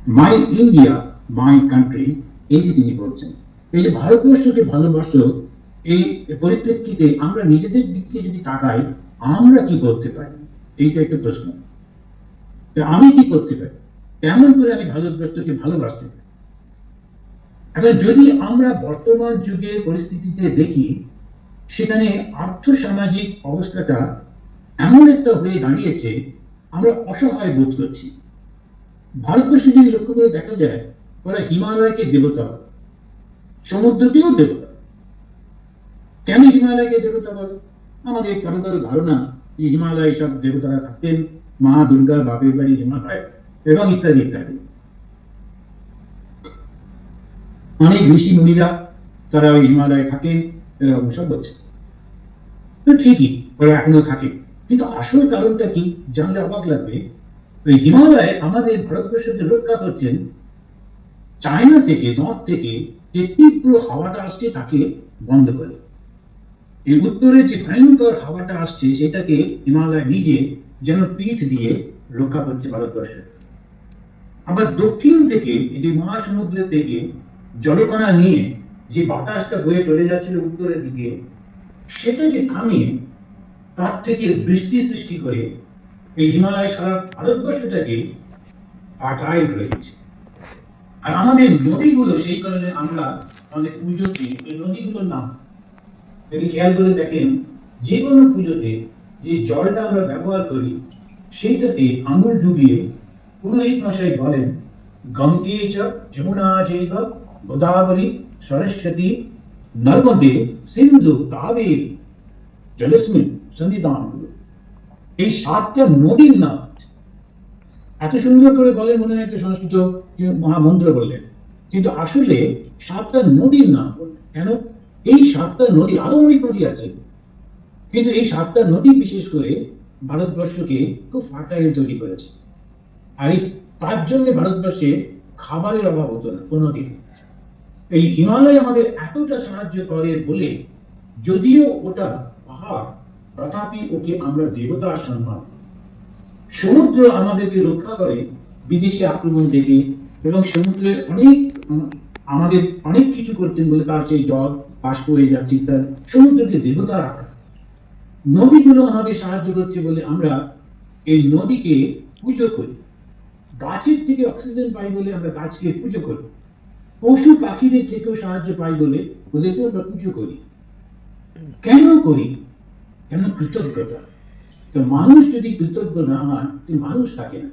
My India my country, এই যে তিনি বলছেন, এই যে ভারতবর্ষকে ভালোবাসো, এই পরিপ্রেক্ষিতে আমরা নিজেদের দিকে যদি তাকাই, আমরা কি করতে পারি? এইটা একটা প্রশ্ন। আমি কি করতে পারি? কেমন করে আমি ভারতবর্ষকে ভালোবাসতে পারি? এখন যদি আমরা বর্তমান যুগের পরিস্থিতিতে দেখি, সেখানে আর্থসামাজিক অবস্থাটা এমন একটা হয়ে দাঁড়িয়েছে, আমরা অসহায় বোধ করছি। ভারতবর্ষে যদি লক্ষ্য করে দেখা যায়, ওরা হিমালয়কে দেবতা বলে, সমুদ্রকেও দেবতা। কেন হিমালয়কে দেবতা বলে? আমাদের কারো কারো ধারণা যে হিমালয়ে সব দেবতারা থাকতেন, মা দুর্গার বাপের বাড়ি হিমালয়, এবং ইত্যাদি ইত্যাদি। অনেক ঋষি মুনিরা তারা ওই হিমালয়ে থাকেন, এরকম সব বলছে। ঠিকই, ওরা এখনো থাকে, কিন্তু আসল কারণটা কি জানলে অবাক লাগবে। ওই হিমালয়ে আমাদের ভারতবর্ষকে রক্ষা করছেন চায়না থেকে, নর্থ থেকে যে তীব্র হাওয়াটা আসছে তাকে বন্ধ করে। এই উত্তরে যে ভয়ঙ্কর হাওয়াটা আসছে সেটাকে হিমালয় নিজে যেন পিঠ দিয়ে রক্ষা করছে ভারতবর্ষের। আবার দক্ষিণ থেকে যে মহাসমুদ্র থেকে জলকণা নিয়ে যে বাতাসটা বয়ে চলে যাচ্ছিল উত্তরের দিকে, সেটাকে থামিয়ে তার থেকে বৃষ্টি সৃষ্টি করে এই হিমালয় সারা ভারতবর্ষটাকে ফার্টাইল রয়েছে। আর আমাদের নদীগুলো সেই কারণে আমরা আমাদের পুজোতে এই নদীগুলোর নাম যদি খেয়াল করে দেখেন, যে কোনো পুজোতে যে জলটা আমরা ব্যবহার করি সেইটাতে আঙুল ডুবিয়ে পুরোহিত মশাই বলেন, গঙ্গে চ যমুনা চৈব গোদাবরী সরস্বতী নর্মদে সিন্ধু কাবেরী জলস্মিন সন্নিধান। এই 7টা নদীর নাম এত সুন্দর করে বলেন, মনে হয় একটা সংস্কৃত মহামন্ত্র বললেন, কিন্তু আসলে 7টা নদীর নাম। কেন? এই 7টা নদী, আরো অনেক নদী আছে, কিন্তু এই 7টা নদী বিশেষ করে ভারতবর্ষকে খুব ফার্টাইল তৈরি করেছে। আর তার জন্য ভারতবর্ষে খাবারের অভাব হতো না কোনোদিন। এই হিমালয় আমাদের এতটা সাহায্য করে বলে, যদিও ওটা পাহাড়, তথাপি ওকে আমরা দেবতার সম্মান। সমুদ্র আমাদেরকে রক্ষা করে বিদেশি আক্রমণ থেকে, এবং সমুদ্রের অনেক আমাদের অনেক কিছু করতেন বলে তার সেই জল বাষ্প হয়ে যাচ্ছে, তার সমুদ্রকে দেবতা রাখা। নদীগুলো আমাদের সাহায্য করছে বলে আমরা এই নদীকে পুজো করি। গাছের থেকে অক্সিজেন পাই বলে আমরা গাছকে পুজো করি। পশু পাখিদের থেকেও সাহায্য পাই বলে ওদেরকে আমরা পুজো করি। কেন করি? কেন? কৃতজ্ঞতা। তো মানুষ যদি কৃতজ্ঞ না হয়, মানুষ থাকে না।